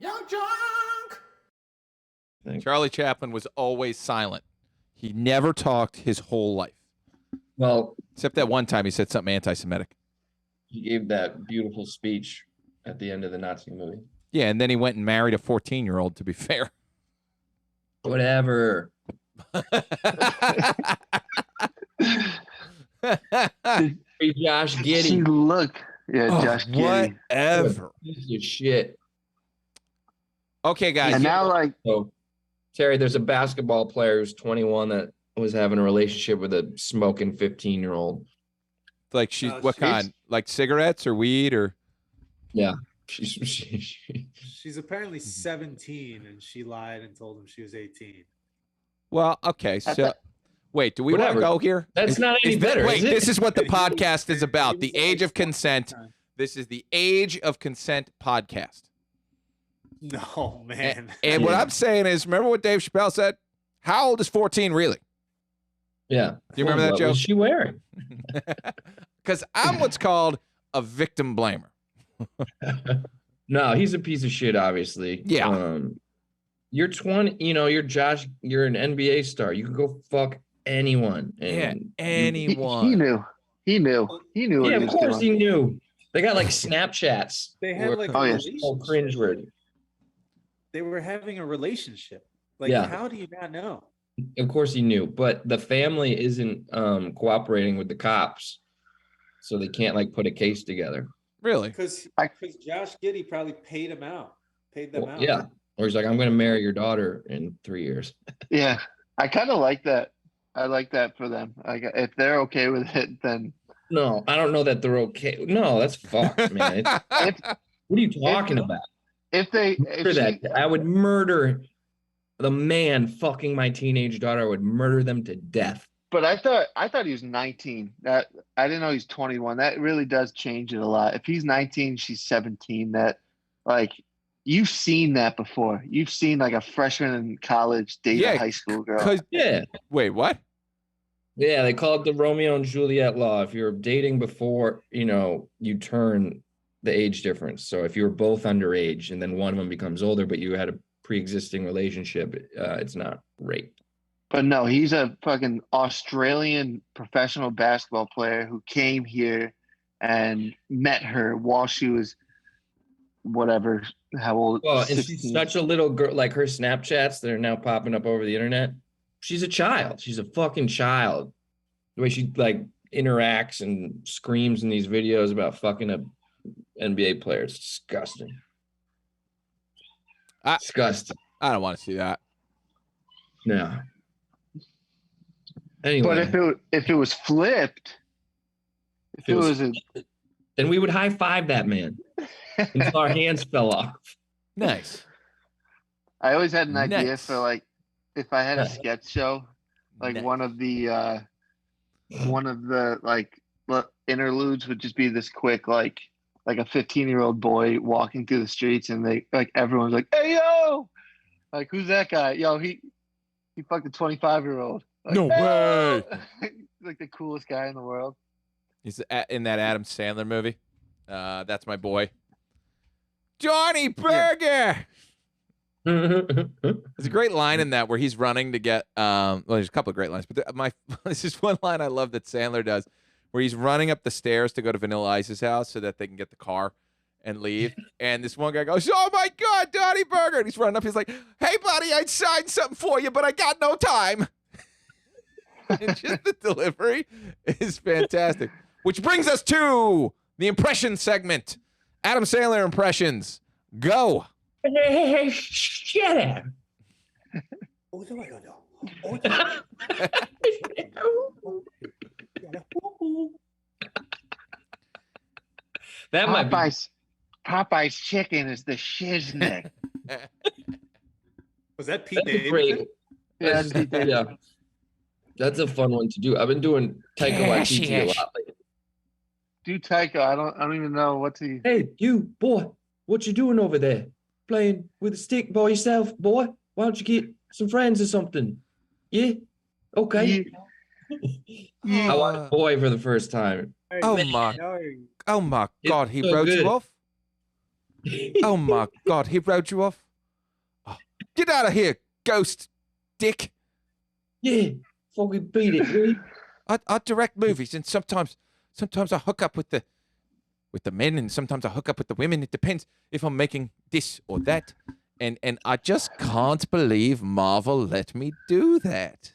YUNKJunk. Charlie Chaplin was always silent. He never talked his whole life. Well, except that one time he said something anti-Semitic. He gave that beautiful speech at the end of the Nazi movie. Yeah, and then he went and married a 14-year-old, to be fair. Whatever. Hey, Josh Giddey. See, look. Yeah, Josh Giddey. Whatever. Piece of shit. Okay, guys. And now, like, so, Terry, there's a basketball player who's 21 that was having a relationship with a smoking 15-year-old. Like she's what kind? Like cigarettes or weed or? Yeah. She's apparently 17 and she lied and told him she was 18. Well, okay. So wait, do we want to go here? That's not any better. Wait, this is what the podcast is about. The age of consent. This is the age of consent podcast. No, man. And what I'm saying is, remember what Dave Chappelle said? How old is 14 really? Yeah. Do you remember that what joke? was she wearing? Because I'm what's called a victim blamer. No, he's a piece of shit, obviously. Yeah. You're 20, you're Josh, you're an NBA star. You can go fuck anyone. Yeah, anyone. He knew. Yeah, of course he knew. They got like Snapchats. They had like all cringeworthy. They were having a relationship. Like, how do you not know? Of course he knew, but the family isn't cooperating with the cops, so they can't like put a case together. Really? Because Josh Giddey probably paid them out. Yeah. Or he's like, I'm going to marry your daughter in 3 years. Yeah, I kind of like that. I like that for them. Like, if they're okay with it, then. No, I don't know that they're okay. No, that's fucked, man. What are you talking about? I would murder the man fucking my teenage daughter. I would murder them to death. But I thought he was 19. That I didn't know he's 21. That really does change it a lot. If he's 19, she's 17. That, like, you've seen that before. You've seen like a freshman in college date a high school girl. Yeah. Wait, what? Yeah, they call it the Romeo and Juliet law. If you're dating before, you turn the age difference. So if you were both underage and then one of them becomes older, but you had a pre-existing relationship, it's not rape. But no, he's a fucking Australian professional basketball player who came here and met her while she was whatever, how old? Well, and she's such a little girl. Like her Snapchats that are now popping up over the internet. She's a child. She's a fucking child. The way she like interacts and screams in these videos about fucking a NBA player. It's disgusting. Disgusting. I don't want to see that. No. Anyway. But if it was flipped, then we would high five that man until our hands fell off. Nice. I always had an idea for like if I had a sketch show, like one of the like interludes would just be this quick like a 15-year-old boy walking through the streets and they like everyone's like, "Hey yo!" Like, who's that guy? Yo, he fucked a 25-year-old. Like, no way. Like the coolest guy in the world. He's in that Adam Sandler movie. That's my boy. Johnny Burger. There's a great line in that where he's running to get well, there's a couple of great lines, but this is one line I love that Sandler does where he's running up the stairs to go to Vanilla Ice's house so that they can get the car and leave. And this one guy goes, "Oh my God, Johnny Burger." And he's running up. He's like, "Hey buddy, I'd sign something for you, but I got no time." And just the delivery is fantastic. Which brings us to the impression segment. Adam Sandler impressions. Go. Hey, shut up. That might be. Popeye's chicken is the shiznit. Was that Pete Davidson? Yeah. That's a fun one to do. I've been doing Taika Waititi a lot lately. Do Taika. I don't even know what to. Hey, you boy, what you doing over there? Playing with a stick by yourself, boy? Why don't you get some friends or something? Yeah? Okay. Yeah. I watched Boy for the first time. Oh my God, he wrote you off? Oh my God, he wrote you off. Oh, get out of here, ghost dick. Yeah, fucking beat it, will you? I direct movies, and sometimes I hook up with the men, and sometimes I hook up with the women. It depends if I'm making this or that, and I just can't believe Marvel let me do that.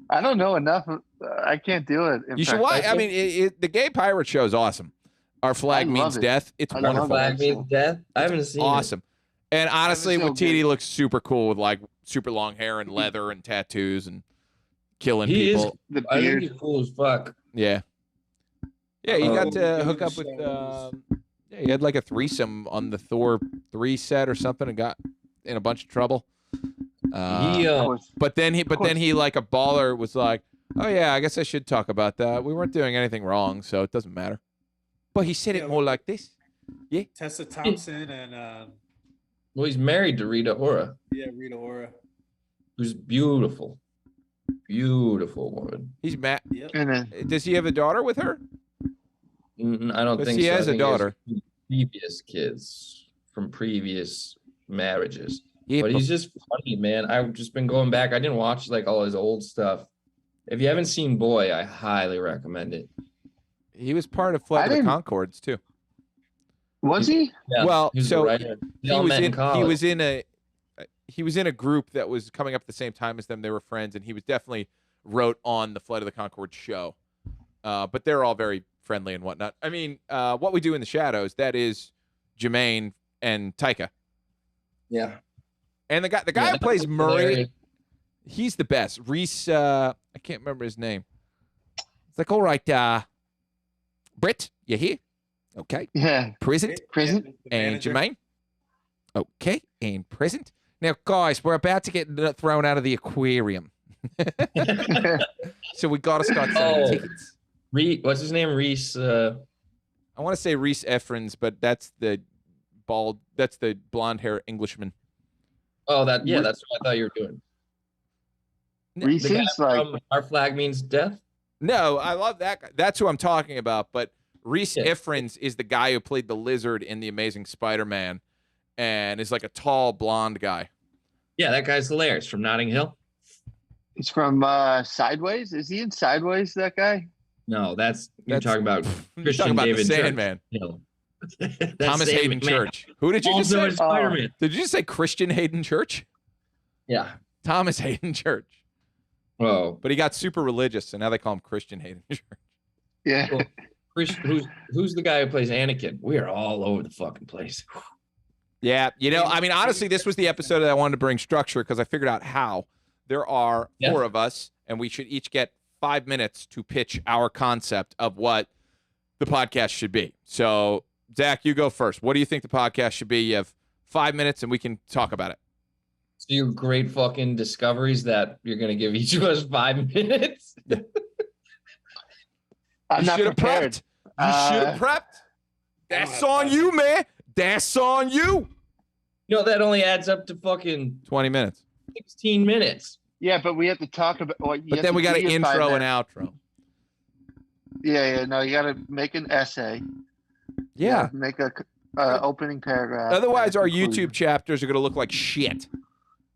I don't know enough. I can't do it. You should watch. I mean, the Gay Pirate Show is awesome. Our Flag Means Death. It's wonderful. Flag Means Death. I haven't seen awesome. And honestly, so Watiti looks super cool with like super long hair and leather and tattoos and killing people. The I think beard. he's cool as fuck. Yeah. Yeah, he got to hook up with. shows. Yeah, he had like a threesome on the Thor 3 set or something, and got in a bunch of trouble. Of course. But then he like a baller was like, "Oh yeah, I guess I should talk about that. We weren't doing anything wrong, so it doesn't matter." But he said it more like this. Yeah. Tessa Thompson and Well, he's married to Rita Ora, Rita Ora. who's beautiful. Beautiful woman. He's mad. Yep. And then Does he have a daughter with her? I don't 'Cause think he so. has I a think he daughter. previous kids from previous marriages. Yeah, But he's just funny, man. I've just been going back. I didn't watch like all his old stuff. If you haven't seen Boy, I highly recommend it. he was part of Flight of the didn't- Conchords too. was he? Yeah, Well, he was so a writer. They He all was met in. He college. was in a group that was coming up at the same time as them. They were friends, and he was definitely wrote on the Flight of the Conchords show. But they're all very friendly and whatnot. I mean, What We Do in the Shadows, that is Jermaine and Taika. Yeah. And the guy Yeah, who plays that's Murray, hilarious. he's the best. Reese, I can't remember his name. It's like, all right, Britt, you here? Okay. Yeah. Present. Prison? The And manager. Jermaine? Okay. And present. Now, guys, we're about to get thrown out of the aquarium. So we got to start selling Oh. tickets. What's his name? Reese. I want to say Reese Effrins, but that's the blonde hair Englishman. That's what I thought you were doing. Reese The guy is like from Our Flag Means Death. No, I love that guy. That's who I'm talking about. But Reese Yeah. Effrins is the guy who played the lizard in The Amazing Spider-Man and is like a tall blonde guy. Yeah, that guy's hilarious from Notting Hill. he's from Sideways. Is he in Sideways? That guy? No, you're That's- talking about You're Christian talking about David the Church. Sandman. Hill. Thomas Hayden Man. Church. Who did you just Also say? in Spider-Man. Did you just say Christian Hayden Church? Yeah. Thomas Hayden Church. Whoa. But he got super religious, so now they call him Christian Hayden Church. Yeah. Well, who's the guy who plays Anakin? We are all over the fucking place. Yeah, I mean, honestly, this was the episode that I wanted to bring structure because I figured out how. There are 4 of us, and we should each get 5 minutes to pitch our concept of what the podcast should be. So, Zach, you go first. What do you think the podcast should be? You have 5 minutes, and we can talk about it. So your great fucking discoveries that you're gonna give each of us 5 minutes. I'm not should have prepared. prepped. You should have prepped. That's on you, man. That's on you. That only adds up to fucking 20 minutes. 16 minutes. Yeah, but we have to talk about what. But then we got to intro and outro. Yeah. No, you got to make an essay. Yeah. Make a opening paragraph. Otherwise, our conclusion. YouTube chapters are going to look like shit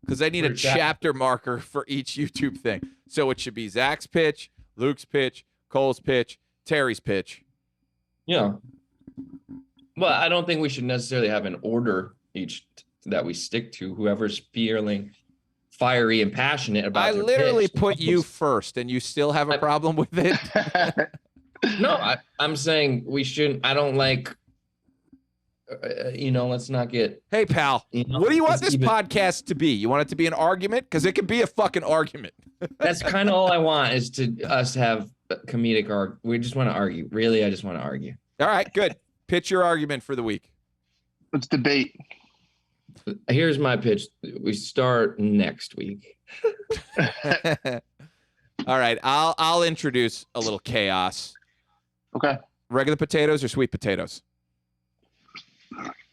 because they need a Exactly. chapter marker for each YouTube thing. So it should be Zach's pitch, Luke's pitch, Cole's pitch, Terry's pitch. Yeah. Well, I don't think we should necessarily have an order that we stick to. Whoever's feeling fiery and passionate about. I their literally pitch. put you first, and you still have a problem with it. No, I'm saying we shouldn't. I don't like. Let's not get. Hey, pal, You know, what do you want let's this keep it- podcast to be? You want it to be an argument? Because it could be a fucking argument. That's kind of all I want is to us have comedic arg. We just want to argue. Really, I just want to argue. All right, good. Pitch your argument for the week. Let's debate. Here's my pitch. We start next week. All right, I'll introduce a little chaos. Okay. Regular potatoes or sweet potatoes?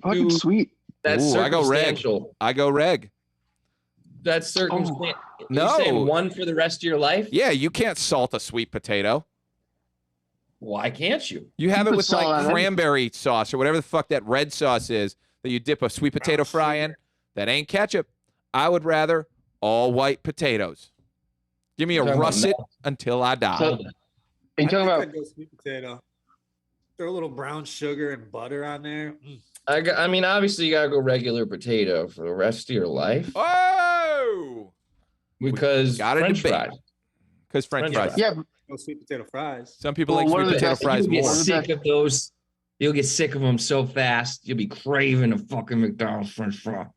Fucking Dude. sweet. That's Ooh, I go reg. circumstantial. I go reg. That's circumstantial. No. You're saying one for the rest of your life? Yeah, you can't salt a sweet potato. Why can't you? You have it put with salt like on cranberry sauce or whatever the fuck that red sauce is that you dip a sweet potato fry in. That ain't ketchup. I would rather all white potatoes. Give me a You're talking about russet until I die. So- You I talking think about? I'd go sweet potato. Throw a little brown sugar and butter on there. I mean, obviously, you gotta go regular potato for the rest of your life Oh! because gotta French debate. fries. Because French French fries. Yeah, Go sweet potato fries. Some people Well, like what sweet are the potato best- fries You'll get more. sick of those. You'll get sick of them so fast. You'll be craving a fucking McDonald's French fry.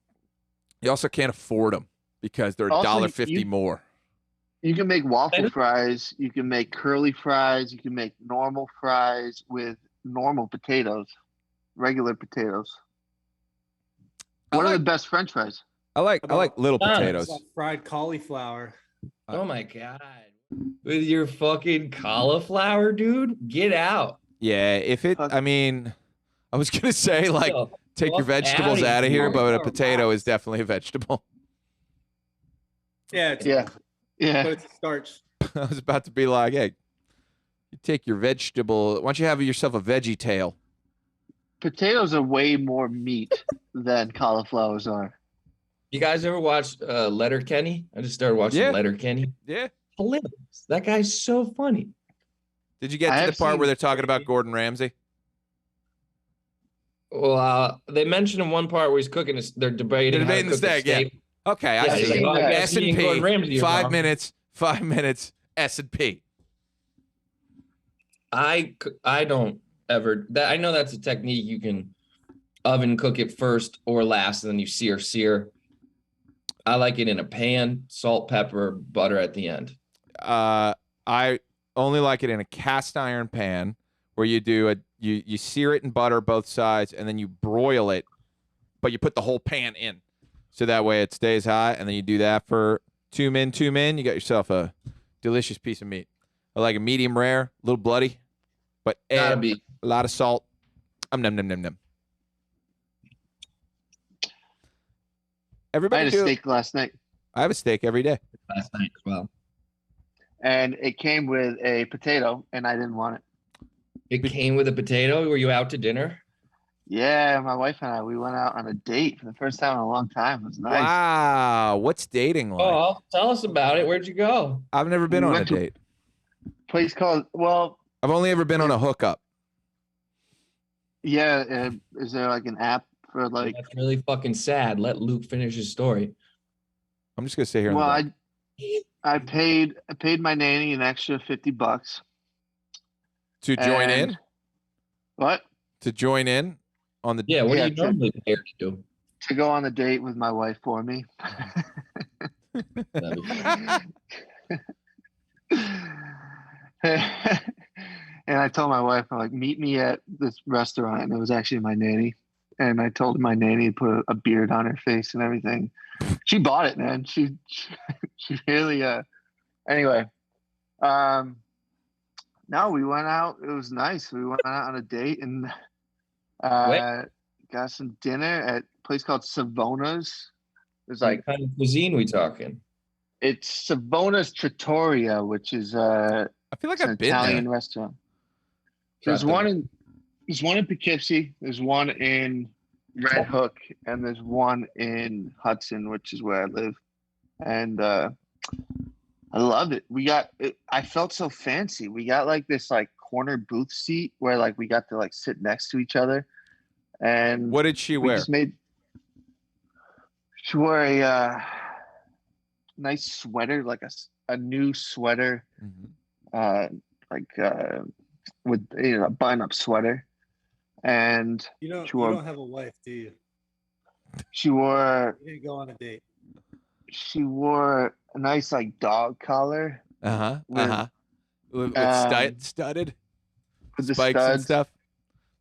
You also can't afford them because they're Also, $1.50 you- more. you can make waffle Better? fries. You can make curly fries. You can make normal fries with normal potatoes, regular potatoes. I What are like- the best French fries? I like little McDonald's. potatoes. Like fried cauliflower. Oh my god. With your fucking cauliflower, dude, get out. Yeah, if it, I mean, I was gonna say like Yo, take your fuck vegetables outta out of here, here. but a Cauliflower potato is rocks. definitely a vegetable. Yeah, it's, Yeah, but yeah. it's starch. I was about to be like, hey, you take your vegetable. Why don't you have yourself a veggie tail? Potatoes are way more meat than cauliflowers are. You guys ever watch Letterkenny? I just started watching Yeah. Letterkenny. Yeah. Hilarious. That guy's so funny. Did you get I to the have part seen- where they're talking about Gordon Ramsay? Well, they mentioned in one part where he's cooking. They're debating. They're how to debating the cook steak, yeah. Okay, I Yeah, he's see. like, oh, I guess S he and and Gordon P. Ramsay are 5 wrong. minutes. 5 minutes. S and P. I don't ever. That I know that's a technique. You can oven cook it first or last, and then you sear. I like it in a pan, salt, pepper, butter at the end. I only like it in a cast iron pan where you do you sear it in butter both sides and then you broil it, but you put the whole pan in, so that way it stays hot. And then you do that for 2 min. You got yourself a delicious piece of meat. I like a medium rare, a little bloody, but Gotta add be. a lot of salt. Num. I Everybody had a do. steak last night, I have a steak every day. Last night as well. and it came with a potato, and I didn't want it. It came with a potato. Were you out to dinner? Yeah, my wife and I, we went out on a date for the first time in a long time. It was nice. Wow, what's dating like? Oh, tell us about it. Where'd you go? I've never been We on a went to- date. Place called, well, I've only ever been on a hookup. yeah. Is there like an app for like? That's really fucking sad. Let Luke finish his story. I'm just gonna stay here. Well, On the I paid my nanny an extra $50. to join in. and- What? To join in on the. Yeah, what Yeah, do you normally pay her to do? To go on the date with my wife for me. And I told my wife, I'm like, meet me at this restaurant. And it was actually my nanny. And I told my nanny to put a beard on her face and everything. She bought it, man. She really anyway. No, we went out. It was nice. We went out on a date and got some dinner at a place called Savona's. It's like What kind of cuisine we talking? it's Savona's Trattoria, which is I feel like it's an I've been Italian there. restaurant. Trust There's one in Poughkeepsie, there's one in Red Hook, and there's one in Hudson, which is where I live. And I loved it. I felt so fancy. We got like this like corner booth seat where like we got to like sit next to each other. And What did she we wear? just she wore a nice sweater, like a new sweater, Mhm. with a button-up sweater, and You don't Sure. have a wife, do you? she wore You didn't go on a date. a nice like dog collar with- With studded with the spikes and studs. stuff.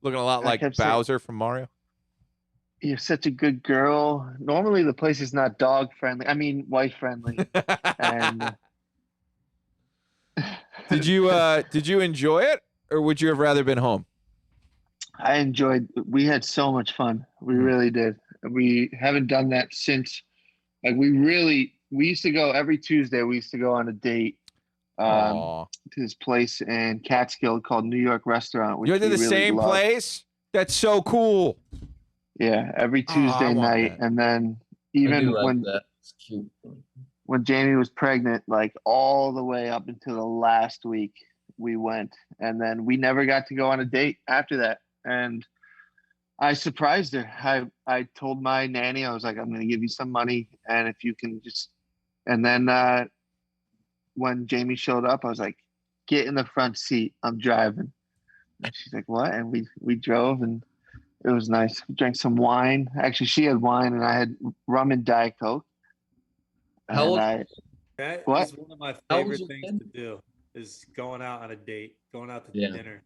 Looking a lot I like kept saying- Bowser from Mario. You're such a good girl. Normally the place is not dog friendly. I mean wife friendly. And Did you enjoy it, or would you have rather been home? we had so much fun. We Mm. really did. We haven't done that since, like we used to go every Tuesday. We used to go on a date Aw. to this place in Catskill called New York Restaurant, which You're to we the really same love. place? That's so cool. Yeah, every Oh, I Tuesday want night, that. and then I do even like that. It's cute. when Jamie was pregnant, like all the way up until the last week, we went, and then we never got to go on a date after that. And I surprised her. I told my nanny, I was like, I'm going to give you some money, and if you can just. And then when Jamie showed up, I was like, get in the front seat. I'm driving. And she's like, what? And we drove, and it was nice. We drank some wine. Actually, she had wine, and I had rum and Diet Coke. How And old? That What? is one of my How old favorite was things your to do is going out on a date, going out to Yeah. dinner.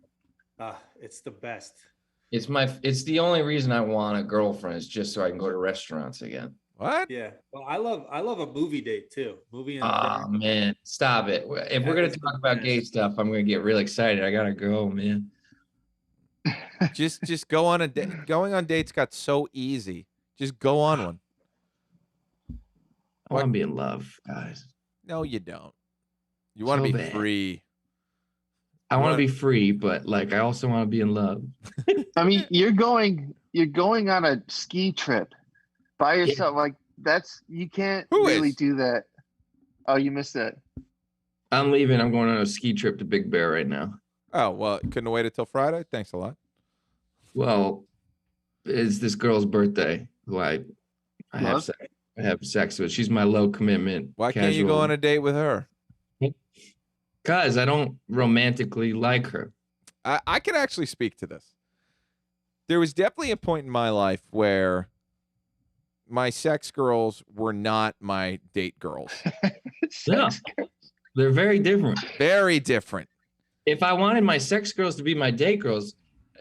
It's the best. It's the only reason I want a girlfriend is just so I can go to restaurants again. What? Yeah. Well, I love a movie date too. Movie and Oh dinner. man, stop it. If we're That gonna is the talk about gay best. stuff, I'm gonna get real excited. I gotta go, man. Just go on a date. Going on dates got so easy. Just go on one. I want to be in love, guys. No, you don't. You want to So be bad. free. I You want to wanna- be free, but like I also want to be in love. I mean, you're going on a ski trip by yourself. Like you can't Who really is? do that. Oh, you missed that. I'm leaving. I'm going on a ski trip to Big Bear right now. Oh, well, couldn't have waited till Friday. Thanks a lot. Well, it's this girl's birthday who I Love? have sex with. She's my low commitment. Why can't you go on a date with her? Because I don't romantically like her. I could actually speak to this. There was definitely a point in my life where my sex girls were not my date girls. No, they're very different. Very different. If I wanted my sex girls to be my date girls,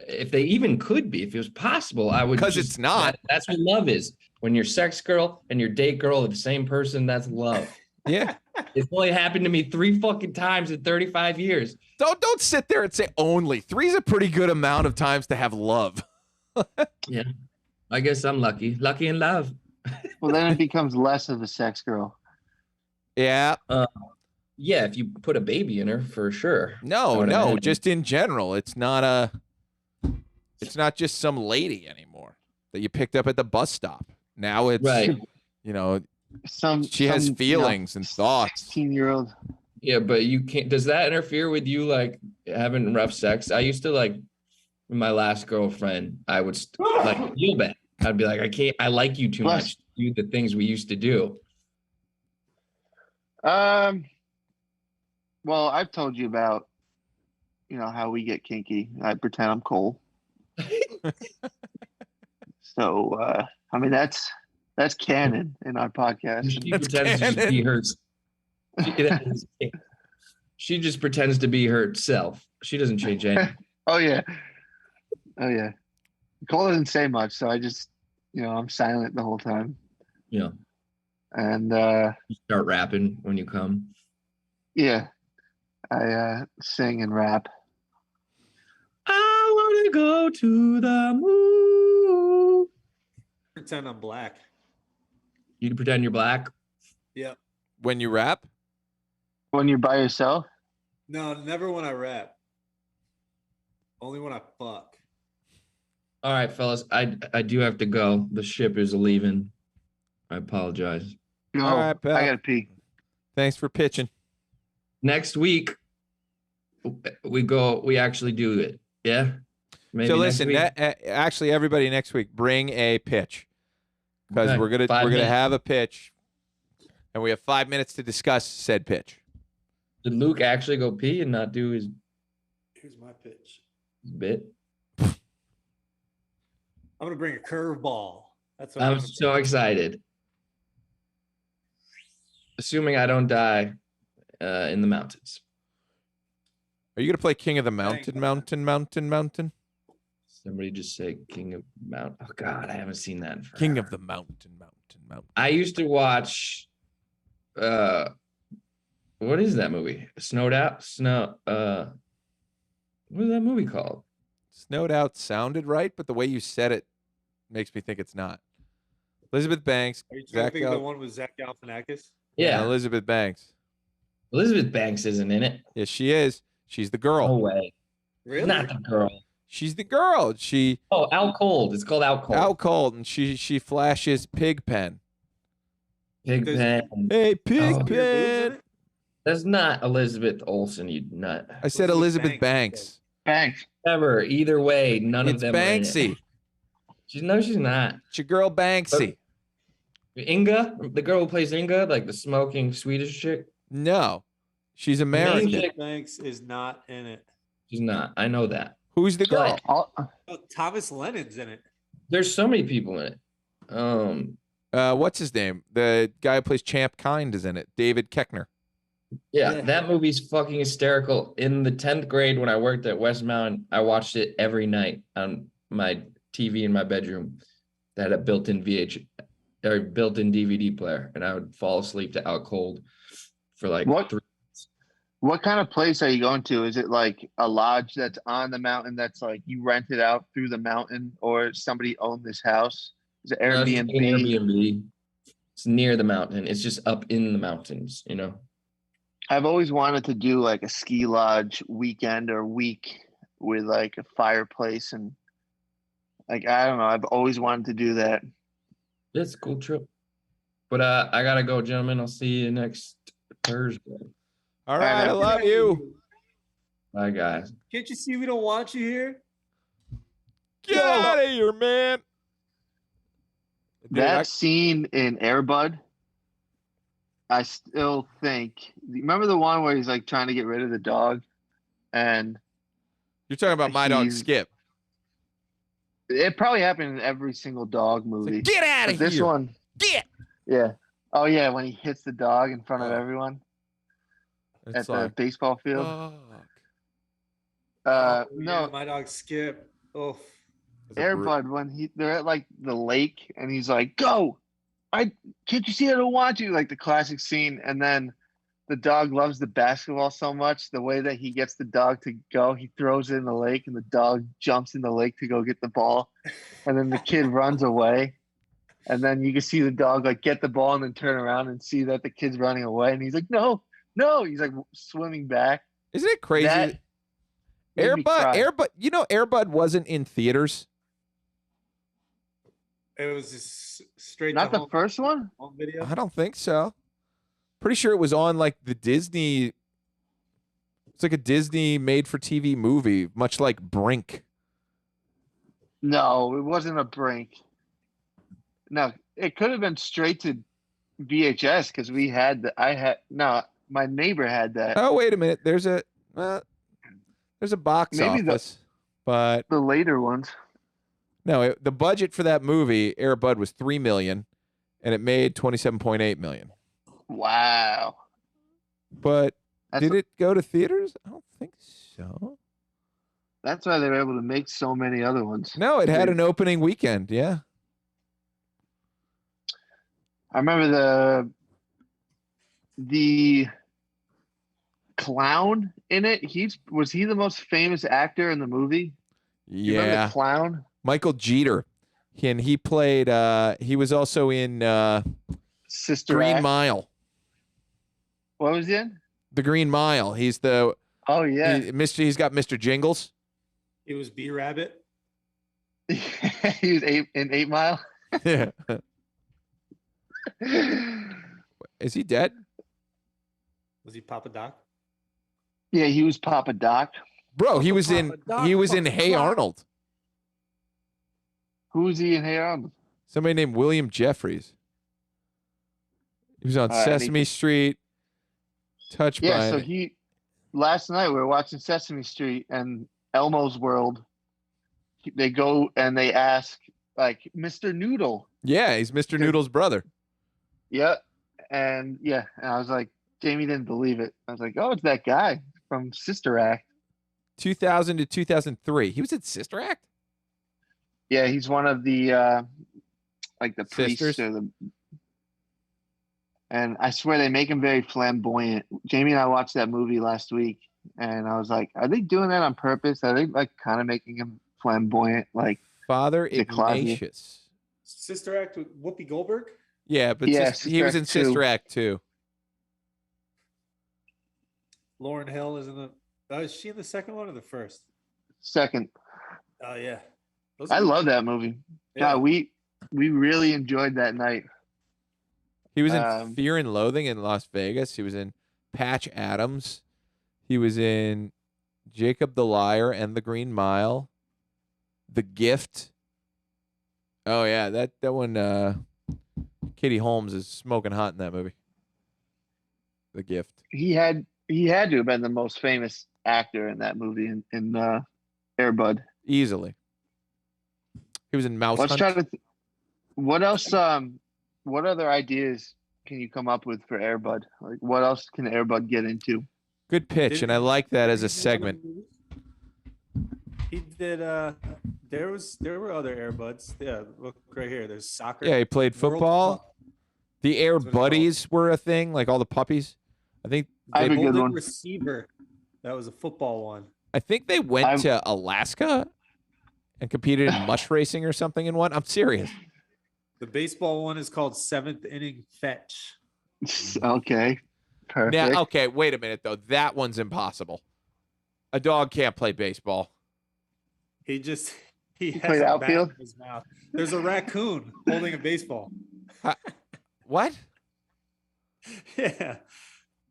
if they even could be, if it was possible, I would. 'Cause it's not. That's what love is. When your sex girl and your date girl are the same person, that's love. Yeah. It's only happened to me 3 fucking times in 35 years. Don't sit there and say only. 3's a pretty good amount of times to have love. Yeah, I guess I'm lucky. Lucky in love. Well, then it becomes less of a sex girl. Yeah. Yeah, if you put a baby in her, for sure. I No, would no, imagine. just in general. It's not just some lady anymore that you picked up at the bus stop. Now it's Right. you know, Some she has feelings and thoughts. 16-year-old. Yeah, but you can't. Does that interfere with you like having rough sex? I used to like with my last girlfriend. I would like feel bad. I'd be like, I can't. I like you too Plus- much to do the things we used to do. Well, I've told you about, how we get kinky. I pretend I'm Cole. So, I mean, that's canon in our podcast. She That's pretends to just be her. She just pretends to be herself. She doesn't change anything. Oh yeah. Cole doesn't say much, so I just, I'm silent the whole time. Yeah. And You start rapping when you come. yeah, I sing and rap. I want to go to the moon. Pretend I'm black. You pretend you're black. Yeah. When you rap? When you're by yourself? No, never when I rap. Only when I fuck. All right, fellas. I do have to go. The ship is leaving. I apologize. No, All right, pal. I gotta pee. Thanks for pitching. Next week, we actually do it. Yeah. Maybe So next listen, week? actually, everybody next week, bring a pitch because Okay, we're 5 gonna minutes. have a pitch, and we have 5 minutes to discuss said pitch. Did Luke actually go pee and not do his Here's my pitch. bit? I'm gonna bring a curveball. That's what I'm gonna so bring. excited. Assuming I don't die in the mountains. Are you gonna play King of the Thanks. Mountain? Somebody just say King of Mount. Oh God, I haven't seen that in forever. King of the Mountain. I used to watch. What is that movie? Snowed Out. What is that movie called? Snowed Out sounded right, but the way you said it makes me think it's not. Elizabeth Banks. Are you trying Zach to think of the Gal- one with Zach Galifianakis? Yeah. Elizabeth Banks. Elizabeth Banks isn't in it. Yes, she is. She's the girl. No way. Really? Not the girl. She's the girl. She Out Cold. It's called Out Cold. out cold, and she flashes Pigpen. Pigpen. Hey, Oh. Pigpen. That's not Elizabeth Olsen, you nut. I said Elizabeth Banks. Banks. Never. Either way, none It's of them are in Banksy. it. She's not. It's your girl Banksy. Inga, the girl who plays Inga, like the smoking Swedish chick. No, she's Main American. chick- Banks is not in it. She's not. I know that. Who's the girl? But All, Oh, Thomas Lennon's in it. there's so many people in it. What's his name? The guy who plays Champ Kind is in it. David Keckner. Yeah, that movie's fucking hysterical. In the 10th grade, when I worked at Westmount, I watched it every night on my TV in my bedroom that had a built-in built-in DVD player, and I would fall asleep to Out Cold for like What? 3. what kind of place are you going to? Is it like a lodge that's on the mountain that's like you rent it out through the mountain, or somebody owned this house? Is it No, it's Airbnb? an Airbnb. It's near the mountain. It's just up in the mountains, you know. I've always wanted to do like a ski lodge weekend or week with like a fireplace and like I don't know. I've always wanted to do that. It's a cool trip. But I gotta go, gentlemen. I'll see you next Thursday. All right, I love you. Bye, guys. Can't you see we don't want you here? Get out of here, man. Dude, That scene in Air Bud, I still think. Remember the one where he's like trying to get rid of the dog, and you're talking about My Dog he's- Skip. it probably happened in every single dog It's movie. like, get out But of this here. one, Get. yeah. Oh yeah, when he hits the dog in front of Oh. everyone at It's the like, baseball field. fuck. Oh, yeah, No, my dog Skip. Oh, It's a Air bru- Bud when they're at like the lake and he's like, "Go! Can't you see I don't want you?" Like the classic scene, and then the dog loves the basketball so much. The way that he gets the dog to go, he throws it in the lake, and the dog jumps in the lake to go get the ball, and then the kid runs away, and then you can see the dog like get the ball and then turn around and see that the kid's running away, and he's like, "No, no!" He's like swimming back. Isn't it crazy? That made me cry. Air Bud. You know, Air Bud wasn't in theaters. it was just straight Not to the first one. home video. I don't think so. Pretty sure it was on like the Disney. It's like a Disney made-for-TV movie, much like Brink. No, it wasn't a Brink. No, it could have been straight to VHS because we had my neighbor had that. Oh, wait a minute. There's a box Maybe the- office, but The later ones. no, the budget for that movie, Air Bud, was $3 million, and it made $27.8 million. Wow. But That's, did it go to theaters? I don't think so. that's why they were able to make so many other ones. No, it had an opening weekend. Yeah. I remember the clown in it. Was he the most famous actor in the movie? You remember Yeah. the clown? Michael Jeter. And he played he was also in Sister Green Act. Mile. What was he in? The Green Mile. He's the Oh yeah. he's got Mr. Jingles. It was B Rabbit. He was in 8 Mile. Yeah. Is he dead? Was he Papa Doc? Yeah, he was Papa Doc. Bro, he was in Doc, Hey Doc. Arnold. Who was he in Hey Arnold? Somebody named William Jeffries. He was on I need Sesame Street. Touched Yeah, by so last night we were watching Sesame Street and Elmo's World. They go and they ask like Mr. Noodle. Yeah, he's Mr. Noodle's brother. Yeah. And I was like, Jamie didn't believe it. I was like, oh, it's that guy from Sister Act. 2000 to 2003. He was in Sister Act? Yeah, he's one of the like the priests Sisters? or the. And I swear they make him very flamboyant. Jamie and I watched that movie last week, and I was like, "Are they doing that on purpose? Are they like kind of making him flamboyant?" Like, Father The closet. Ignatius. Sister Act with Whoopi Goldberg. Yeah, but Yeah, he was in Sister Act Sister 2. Act too. Lauryn Hill is in the. Is she in the second one or the first? Second. Oh yeah. Those I are- love that movie. Yeah. God, we really enjoyed that night. He was in Fear and Loathing in Las Vegas. He was in Patch Adams. He was in Jacob the Liar and The Green Mile. The Gift. Oh yeah, that one. Katie Holmes is smoking hot in that movie. The Gift. He had to have been the most famous actor in that movie in Air Bud. Easily. He was in Mouse Let's Hunt. try to. What else? What other ideas can you come up with for Air Bud? Like, what else can Air Bud get into? Good pitch, and I like that as a segment. He did. There were other Air Buds. Yeah, look right here. There's soccer. Yeah, he played World football. Cup. The Air That's what it's called. Buddies were a thing, like all the puppies. I think I have a good Golden one. Receiver. That was a football one. they went to Alaska and competed in mush racing or something in one. I'm serious. The baseball one is called Seventh Inning Fetch. Okay, perfect. Now, okay, wait a minute though. That one's impossible. A dog can't play baseball. He has played a bat outfield? in his mouth. There's a raccoon holding a baseball. What? Yeah.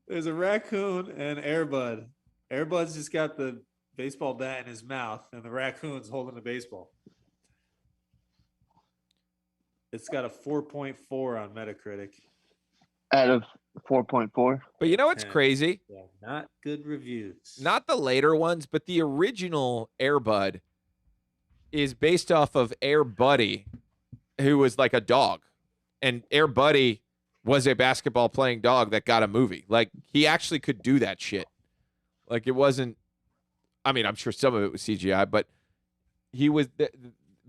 There's a raccoon and Air Bud. Air Bud's just got the baseball bat in his mouth, and the raccoon's holding the baseball. It's got a 4.4 on Metacritic. Out of 4.4. But you know what's Yeah. crazy? Yeah, not good reviews. Not the later ones, but the original Air Bud is based off of Air Buddy, who was like a dog. And Air Buddy was a basketball playing dog that got a movie. Like, he actually could do that shit. Like, it wasn't, I mean, I'm sure some of it was CGI, but he was,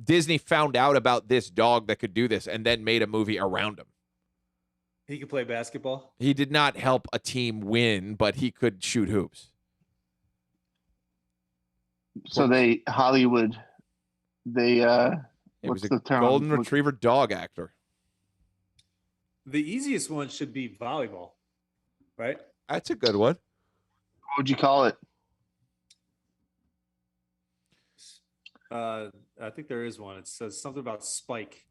Disney found out about this dog that could do this and then made a movie around him. He could play basketball. He did not help a team win, but he could shoot hoops. So Hollywood, He what's was a the term? golden retriever dog actor. The easiest one should be volleyball, right? That's a good one. What would you call it? I think there is one. It says something about Spike.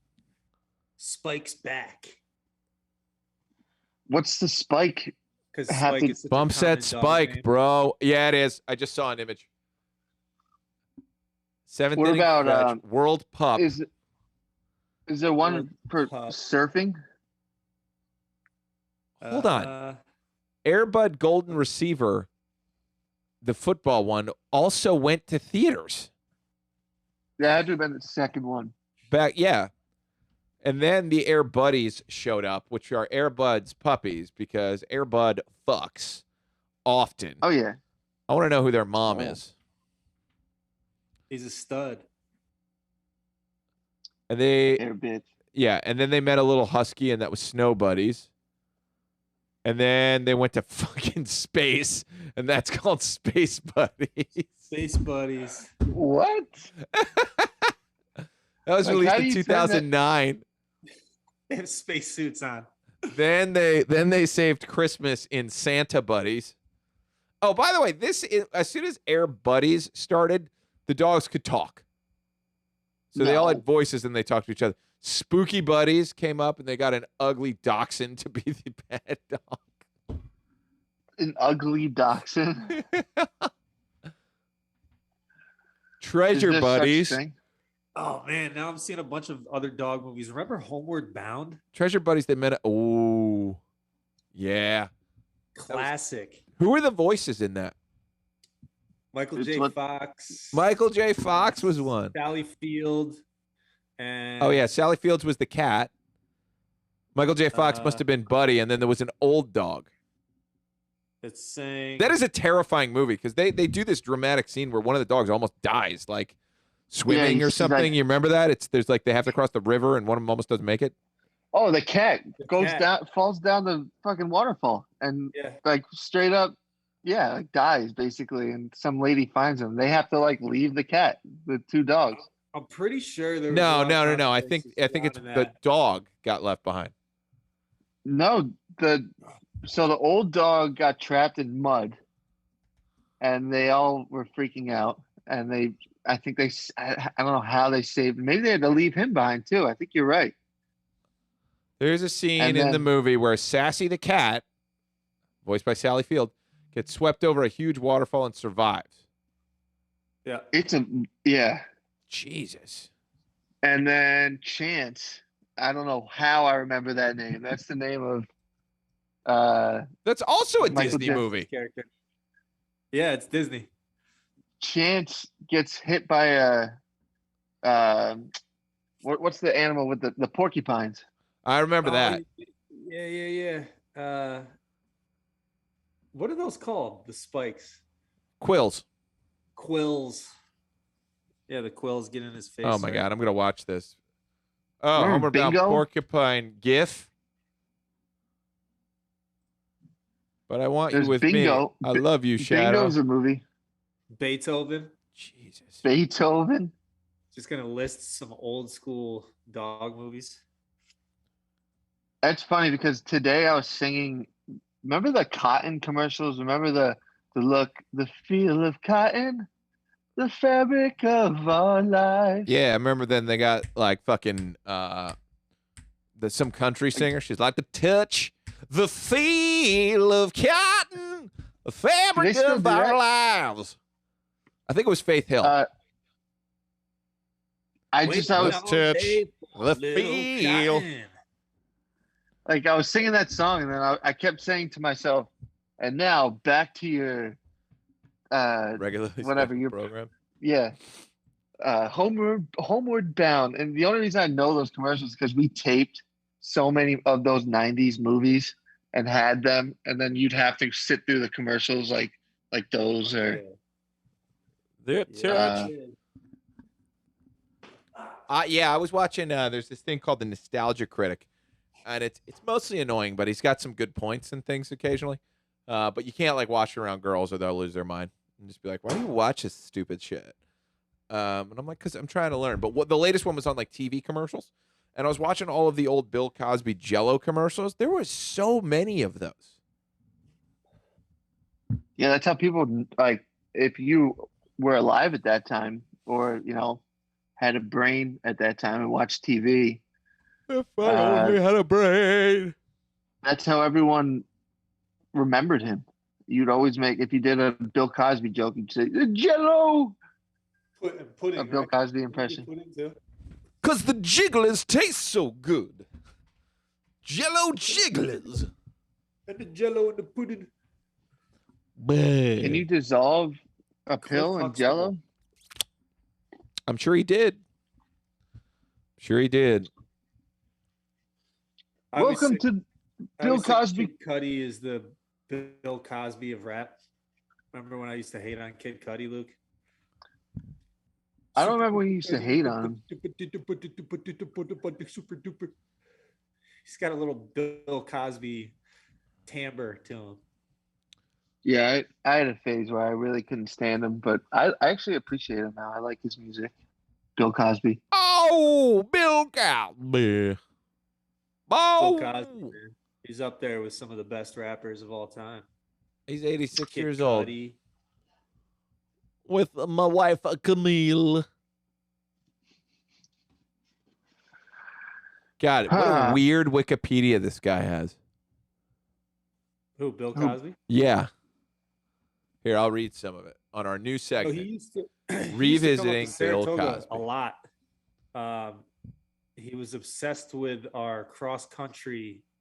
Spike's back. What's the spike? Because Have Spike to- is such a Bump set common dog Spike, name. bro. Yeah, it is. I just saw an image. Seventh What inning about, stretch, World Pup. Is there one World for Pup. surfing? Hold on. Air Bud Golden Receiver, the football one, also went to theaters. That had to have been the second one. Yeah. And then the Air Buddies showed up, which are Air Bud's puppies, because Air Bud fucks often. Oh yeah. I want to know who their mom Oh. is. He's a stud. And they, Air bitch. yeah, and then they met a little husky, and that was Snow Buddies. And then they went to fucking space, and that's called Space Buddies. Space buddies. What? That was Like, released how do in you turn that- 2009. They have space suits on. Then they saved Christmas in Santa Buddies. Oh, by the way, as soon as Air Buddies started, the dogs could talk. So they all No. had voices and they talked to each other. Spooky Buddies came up and they got an ugly dachshund to be the bad dog. An ugly dachshund. Treasure Is there such Buddies. thing? Oh man, now I'm seeing a bunch of other dog movies. Remember Homeward Bound? Treasure Buddies, they met. Oh, yeah. Classic. Who were the voices in that? Michael It's J. what- Fox. Michael J. Fox was one. Sally Field. And Oh, yeah. Sally Fields was the cat. Michael J. Fox must have been Buddy, and then there was an old dog. It's saying That is a terrifying movie because they do this dramatic scene where one of the dogs almost dies, like swimming or he's something. like- You remember that? There's like they have to cross the river and one of them almost doesn't make it. Oh, the cat The goes cat. down, falls down the fucking waterfall, and yeah. like straight up, yeah, like dies basically. And some lady finds him. They have to like leave the cat, the two dogs. I'm pretty sure there was a No, lot of no, no, no. I think controversy it's surrounding the that. dog got left behind. No, so the old dog got trapped in mud, and they all were freaking out. And I think I don't know how they saved. Maybe they had to leave him behind too. I think you're right. There's a scene And in the then- movie where Sassy the cat, voiced by Sally Field, gets swept over a huge waterfall and survives. Yeah. Yeah. Jesus. And then Chance, I don't know how I remember that name. That's the name of That's also a Michael Disney Jackson. movie. Character. Yeah, it's Disney. Chance gets hit by what's the animal with the porcupines? I remember Oh, that. Yeah. What are those called? The spikes. Quills. Quills. Yeah, the quills get in his face. Oh my right? God, I'm gonna watch this. Oh, Remember Homeward Bound Bingo? porcupine GIF. But I want There's you with Bingo. me. I love you, Shadow. Bingo's a movie. Beethoven. Jesus. Beethoven. Just gonna list some old school dog movies. That's funny because today I was singing. Remember the cotton commercials? Remember the look, the feel of cotton, the fabric of our life. Yeah, I remember then they got like fucking some country singer. She's like the touch, the feel of cotton, the fabric still of do our that? lives. I think it was Faith Hill. I was touch, the feel. like I was singing that song, and then I kept saying to myself, and now back to your Regularly whatever scheduled your program. yeah. Homeward Bound. And the only reason I know those commercials is because we taped so many of those 90s movies and had them, and then you'd have to sit through the commercials like those or Their touch. Yeah, I was watching. There's this thing called the Nostalgia Critic, and it's mostly annoying, but he's got some good points and things occasionally. But you can't like watch it around girls or they'll lose their mind and just be like, "Why do you watch this stupid shit?" And I'm like, "Cause I'm trying to learn." But what the latest one was on like TV commercials, and I was watching all of the old Bill Cosby Jello commercials. There were so many of those. yeah, that's how people like if you were alive at that time or had a brain at that time and watched TV. If I only had a brain. That's how everyone remembered him. You'd always make, if you did a Bill Cosby joke, you'd say Jello. Pudding, A Bill right? Cosby impression. Pudding too. Cause the jigglers taste so good. Jello jigglers. And the Jello and the pudding. Can you dissolve a pill in Huxtable. Jello? I'm sure he did. Sure he did. Welcome to Bill Cosby. Kid Cudi is the Bill Cosby of rap. Remember when I used to hate on Kid Cudi, Luke? I don't remember when you used to hate on him. Super duper. He's got a little Bill Cosby timbre to him. Yeah, I had a phase where I really couldn't stand him, but I actually appreciate him now. I like his music. Bill Cosby. Oh, Bill Cosby. Oh, Bill Cosby, man. He's up there with some of the best rappers of all time. he's 86 Kid years old. Cudi. With my wife, Camille. God, what a weird Wikipedia this guy has. Who, Bill Cosby? Yeah. Here, I'll read some of it on our new Oh, segment. he used to he used to come up Revisiting to Bill Saratoga Cosby. a lot. He was obsessed with our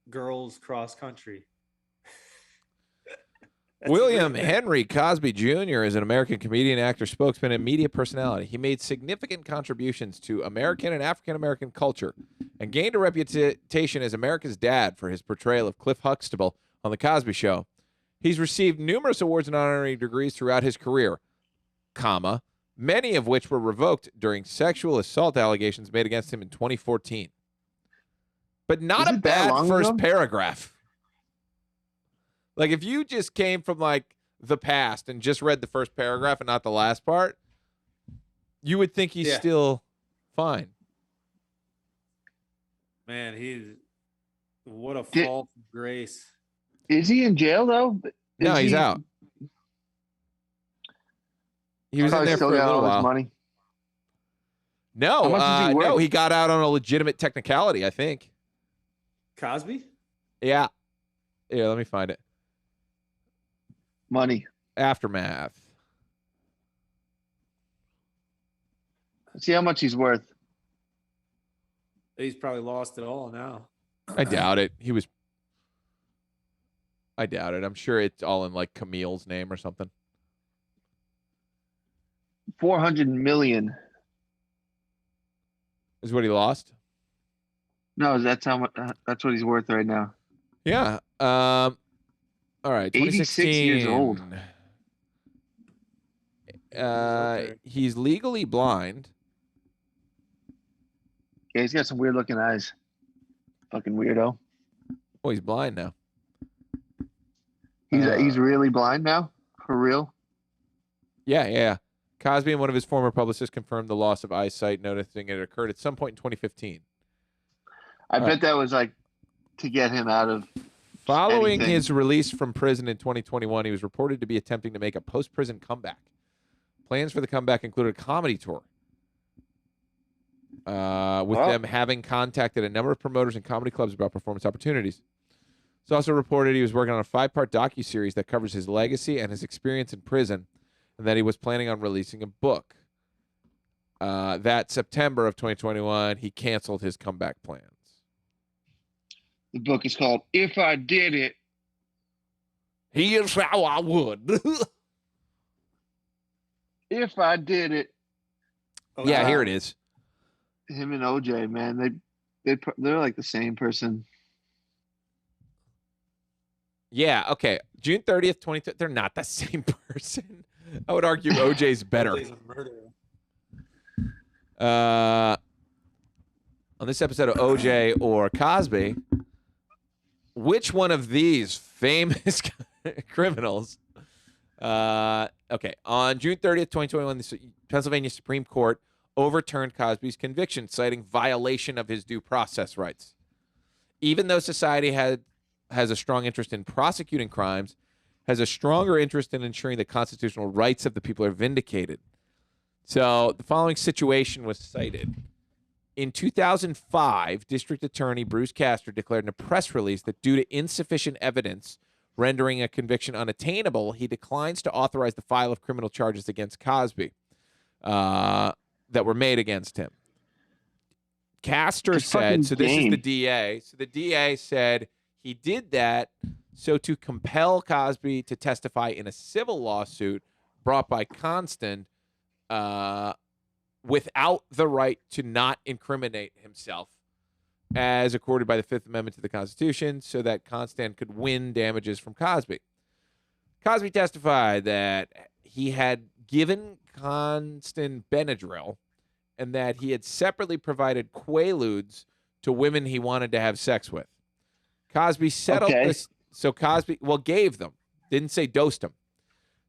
girls cross country. That's William weird. Henry Cosby Jr. is an American comedian, actor, spokesman, and media personality. He made significant contributions to American and African American culture and gained a reputation as America's dad for his portrayal of Cliff Huxtable on The Cosby Show. He's received numerous awards and honorary degrees throughout his career, many of which were revoked during sexual assault allegations made against him in 2014. But not Is a it that bad long first ago? paragraph. Like, if you just came from, like, the past and just read the first paragraph and not the last part, you would think he's still fine. Man, what a fall from grace. Is he in jail though? No, he's out. He was in Probably there still for a got little all his while. money. No, How much is he worth? no, he got out on a legitimate technicality, I think. Cosby? Yeah. Yeah, let me find it. Money. Aftermath. See how much he's worth. He's probably lost it all now. I doubt it. I doubt it. I'm sure it's all in like Camille's name or something. 400 million. Is what he lost? No, that's how much. That's what he's worth right now. Yeah. All right. 86 years old. He's legally blind. Yeah, he's got some weird looking eyes. Fucking weirdo. Oh, he's blind now. He's really blind now? For real? Yeah. Cosby and one of his former publicists confirmed the loss of eyesight, noticing it occurred at some point in 2015. I bet that was like to get him out of Following anything. his release from prison in 2021, he was reported to be attempting to make a post-prison comeback. Plans for the comeback included a comedy tour, with them having contacted a number of promoters and comedy clubs about performance opportunities. It's also reported he was working on a 5-part docuseries that covers his legacy and his experience in prison, and that he was planning on releasing a book. That September of 2021, he canceled his comeback plans. The book is called If I Did It. Here's how I would. If I Did It. Yeah, here it is. Him and OJ, man, they're like the same person. Yeah, okay. June 30th, 2020. They're not the same person. I would argue OJ's better. OJ's a murderer. On this episode of OJ or Cosby, which one of these famous criminals? Okay, on June 30th, 2021, the Pennsylvania Supreme Court overturned Cosby's conviction, citing violation of his due process rights. Even though society has a strong interest in prosecuting crimes, has a stronger interest in ensuring the constitutional rights of the people are vindicated. So the following situation was cited. In 2005, District Attorney Bruce Castor declared in a press release that due to insufficient evidence rendering a conviction unattainable, he declines to authorize the file of criminal charges against Cosby that were made against him. Castor said, so this is the DA. So the DA said he did that so to compel Cosby to testify in a civil lawsuit brought by Constant without the right to not incriminate himself, as accorded by the Fifth Amendment to the Constitution, so that Constant could win damages from Cosby. Cosby testified that he had given Constant Benadryl and that he had separately provided Quaaludes to women he wanted to have sex with. Cosby settled this. So Cosby, gave them. Didn't say dosed them.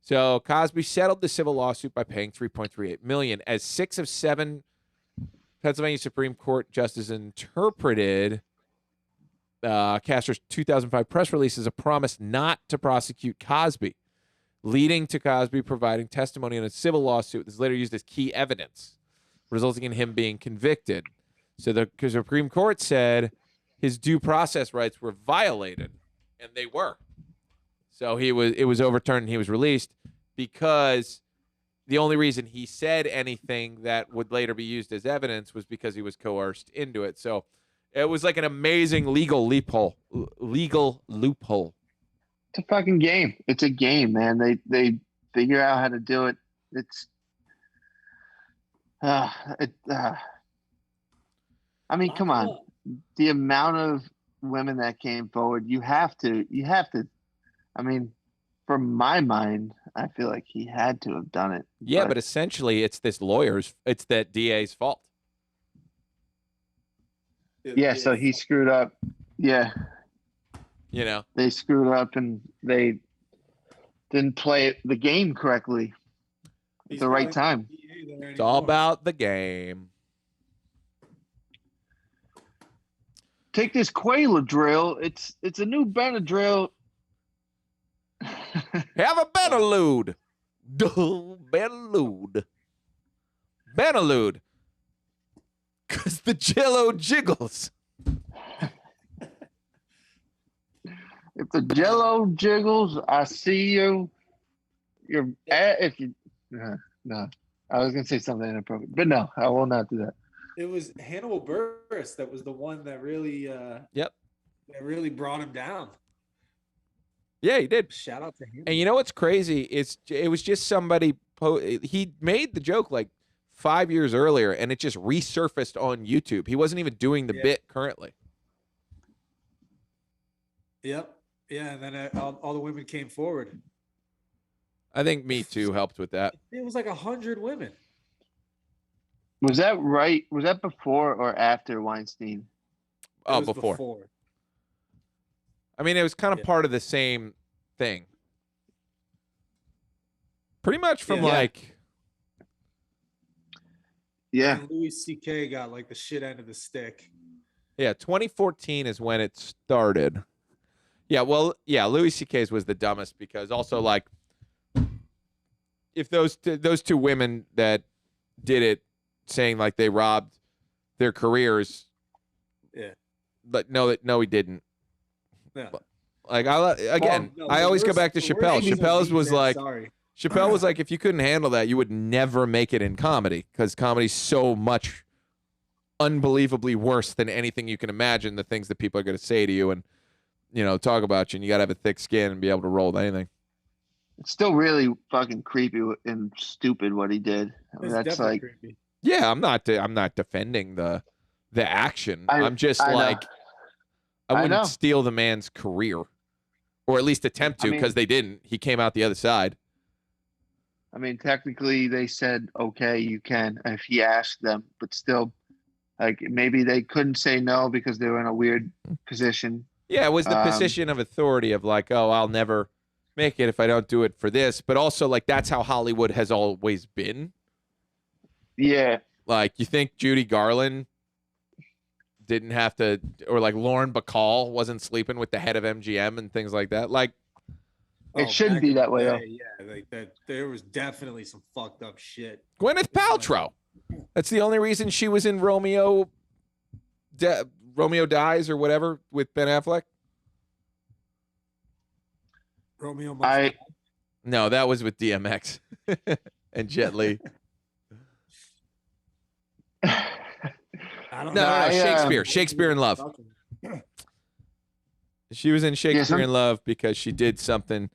So Cosby settled the civil lawsuit by paying $3.38 million, as 6 of 7 Pennsylvania Supreme Court justices interpreted Castor's 2005 press release as a promise not to prosecute Cosby, leading to Cosby providing testimony in a civil lawsuit that was later used as key evidence, resulting in him being convicted. So the Supreme Court said his due process rights were violated, and they were. So it was overturned and he was released because the only reason he said anything that would later be used as evidence was because he was coerced into it. So it was like an amazing legal loophole. It's a fucking game. It's a game, man. They figure out how to do it. I mean, come on. The amount of women that came forward, you have to. I mean, from my mind, I feel like he had to have done it. Yeah, but essentially, it's that DA's fault. Yeah, so he screwed up. Yeah. You know, they screwed up and they didn't play the game correctly at the right time. It's all about the game. Take this Quaalude. It's a new Benadryl. Have a Benelude. Banalud. Banalud. Because the Jello jiggles. If the Jello jiggles, I see you. If you no, I was gonna say something inappropriate, but no, I will not do that. It was Hannibal Buress that was the one that really Yep. that really brought him down. Yeah, he did. Shout out to him. And you know what's crazy? It was just somebody. He made the joke like 5 years earlier, and it just resurfaced on YouTube. He wasn't even doing the bit currently. Yep. Yeah, and then all the women came forward. I think Me Too helped with that. It was like 100 women. Was that right? Was that before or after Weinstein? Oh, before. I mean, it was kind of part of the same thing. Pretty much from like. Yeah. And Louis C.K. got like the shit end of the stick. Yeah, 2014 is when it started. Yeah, well, yeah, Louis C.K.'s was the dumbest because also like, if those two women that did it, saying like they robbed their careers. Yeah. But no, he didn't. Yeah. Like I always go back to Chappelle. Chappelle's was like. Sorry. Chappelle was like, if you couldn't handle that, you would never make it in comedy because comedy's so much unbelievably worse than anything you can imagine, the things that people are going to say to you and, talk about you, and you got to have a thick skin and be able to roll with anything. It's still really fucking creepy and stupid what he did. I mean, that's like, creepy. Yeah, I'm not defending the action. I'm just I like, know. I wouldn't steal the man's career, or at least attempt to, because they didn't. He came out the other side. I mean, technically, they said, okay, you can, if he asked them, but still, like, maybe they couldn't say no because they were in a weird position. Yeah, it was the position of authority of like, oh, I'll never make it if I don't do it for this. But also, like, that's how Hollywood has always been. Yeah. Like, you think Judy Garland didn't have to, or like Lauren Bacall wasn't sleeping with the head of MGM and things like that? Like, it shouldn't be that way, though. Yeah, like that. There was definitely some fucked up shit. Gwyneth Paltrow. That's the only reason she was in Romeo Dies or whatever with Ben Affleck. No, that was with DMX and Jet Li. Shakespeare in Love. She was in Shakespeare in Love because she did something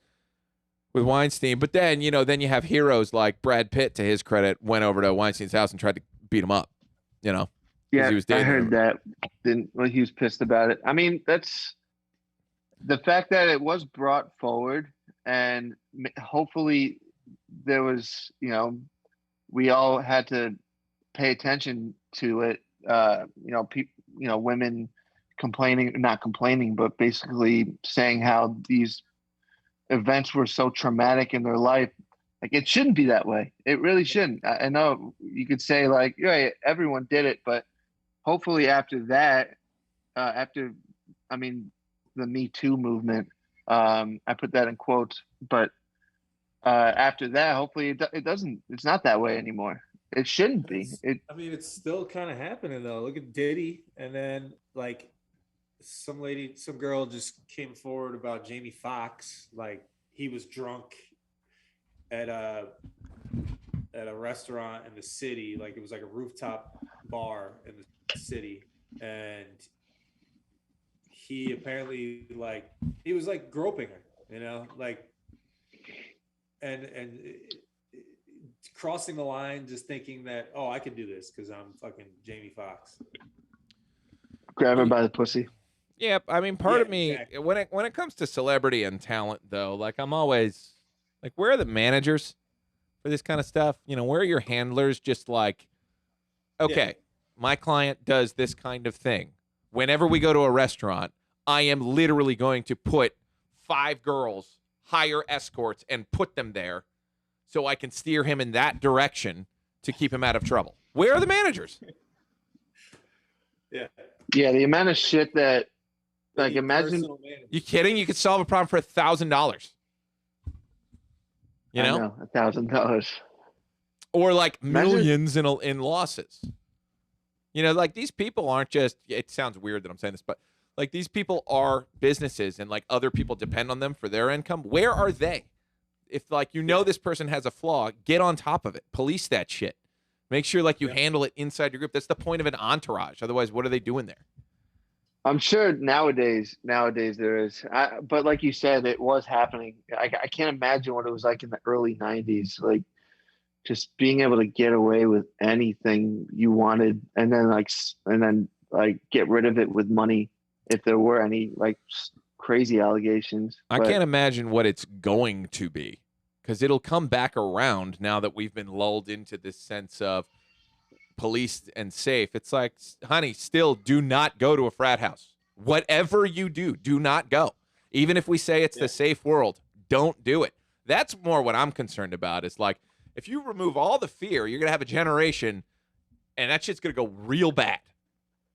with Weinstein. But then, then you have heroes like Brad Pitt, to his credit, went over to Weinstein's house and tried to beat him up, Yeah, he was I heard that. He was pissed about it. I mean, that's the fact that it was brought forward, and hopefully there was, we all had to pay attention to it. Women not complaining, but basically saying how these events were so traumatic in their life. Like, it shouldn't be that way. It really shouldn't. I know you could say like, yeah, everyone did it, but hopefully after that, the Me Too movement, I put that in quotes, but after that, hopefully it's not that way anymore. It shouldn't be. It's still kind of happening though. Look at Diddy, and then like some girl just came forward about Jamie Foxx. Like, he was drunk at a restaurant in the city. Like, it was like a rooftop bar in the city, and he apparently he was like groping her, and crossing the line, just thinking that, oh, I can do this because I'm fucking Jamie Foxx. Grab her by the pussy. Yeah, I mean, part of me, exactly. when it comes to celebrity and talent, though, like, I'm always like, where are the managers for this kind of stuff? Where are your handlers? Just like, okay, my client does this kind of thing. Whenever we go to a restaurant, I am literally going to put 5 girls, hire escorts, and put them there so I can steer him in that direction to keep him out of trouble. Where are the managers? Yeah. Yeah, the amount of shit that, like, imagine. You kidding? You could solve a problem for $1,000. You I know? know, $1,000. Or like Imagine- millions in losses. You know, like these people aren't just, it sounds weird that I'm saying this, but like these people are businesses and like other people depend on them for their income. Where are they? If like you know this person has a flaw, get on top of it. Police that shit. Make sure like you handle it inside your group. That's the point of an entourage. Otherwise, what are they doing there? I'm sure nowadays there is. But like you said, it was happening. I can't imagine what it was like in the early 90s. Like just being able to get away with anything you wanted and then get rid of it with money if there were any like crazy allegations. I But can't imagine what it's going to be because it'll come back around now that we've been lulled into this sense of police and safe. It's like, honey, still do not go to a frat house. Whatever you do, do not go. Even if we say it's the safe world, don't do it. That's more what I'm concerned about. Is like, if you remove all the fear, you're going to have a generation and that shit's going to go real bad.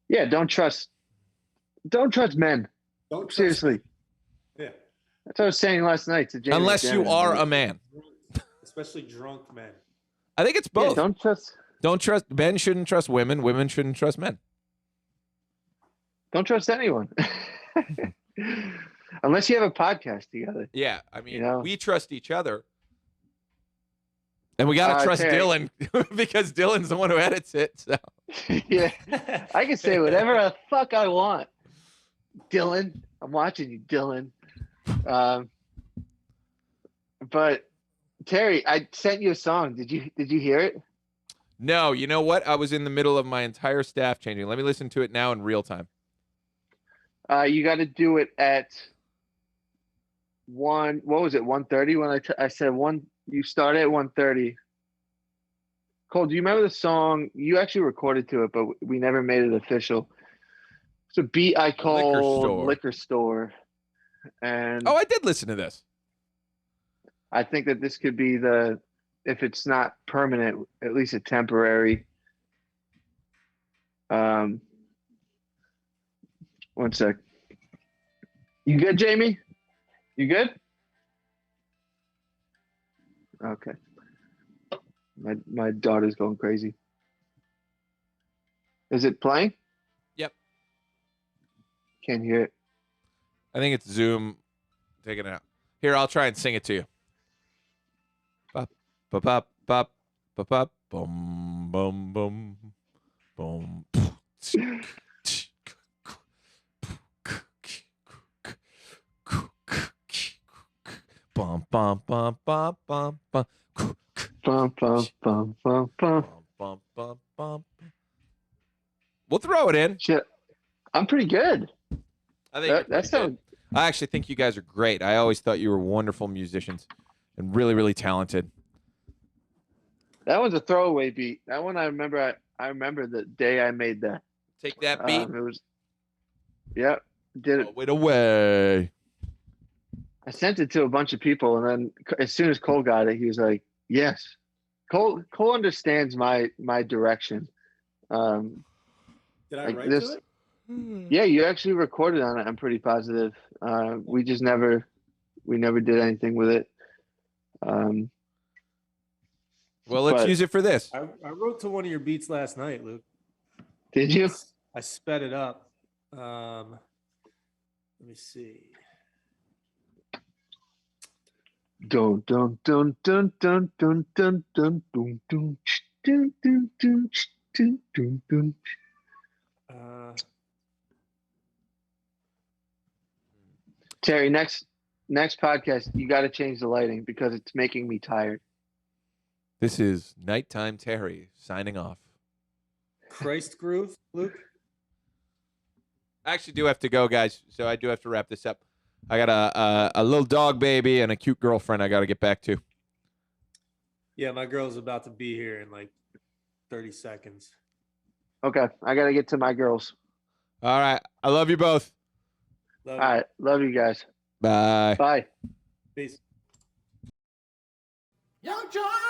yeah, don't trust men. Don't trust- Seriously. Yeah. That's what I was saying last night to Jamie. Unless you Dennis. are a man. Especially drunk men. I think it's Yeah, both. don't trust Men shouldn't trust women. Women shouldn't trust men. don't trust anyone. Unless you have a podcast together. Yeah, I mean, You know? we trust each other. And we got to trust Terry. Dylan because Dylan's the one who edits it. So Yeah. I can say whatever the fuck I want. Dylan, I'm watching you, Dylan. But Terry, I sent you a song. Did you hear it? No, you know what? I was in the middle of my entire staff changing. Let me listen to it now in real time. You got to do it at 1:30 when I said 1. You start at 1:30. Cole, do you remember the song? You actually recorded to it, but we never made it official. It's a beat I called Liquor Store. And Oh, I did listen to this. I think that this could be if it's not permanent, at least a temporary. One sec. You good, Jamie? You good? Okay. My daughter's going crazy. Is it playing? Yep. Can't hear it. I think it's Zoom taking it out. Here, I'll try and sing it to you. Bop, bop, bop, bop, bop, bop, boom, boom, boom, boom. Bum, bum, bum, bum, bum, bum. Bum, bum, bum, bum, bum. Bum, bum, bum. We'll throw it in. Shit. I'm pretty good. I think That sounds. I actually think you guys are great. I always thought you were wonderful musicians and really, really talented. That was a throwaway beat. That one I remember. I remember the day I made that. Take that beat. It was. Yep, did it. Throw it away. I sent it to a bunch of people, and then as soon as Cole got it, he was like, "Yes." Cole understands my direction. Did I Like write this- to it? Yeah, you actually recorded on it. I'm pretty positive. We just never did anything with it. Well, let's but- use it for this. I wrote to one of your beats last night, Luke. Did you? I sped it up. Let me see. Dun dun dun dun dun dun dun dun dun dun dun dun dun dun dun dun. Terry, next podcast, you got to change the lighting because it's making me tired. This is Nighttime Terry signing off. Christ Groove, Luke. I actually do have to go, guys, so I do have to wrap this up. I got a little dog baby and a cute girlfriend I got to get back to. Yeah, my girl's about to be here in like 30 seconds. Okay, I got to get to my girls. All right. I love you both. Love All right, love you guys. Bye. Bye. Peace. YUNKJunk!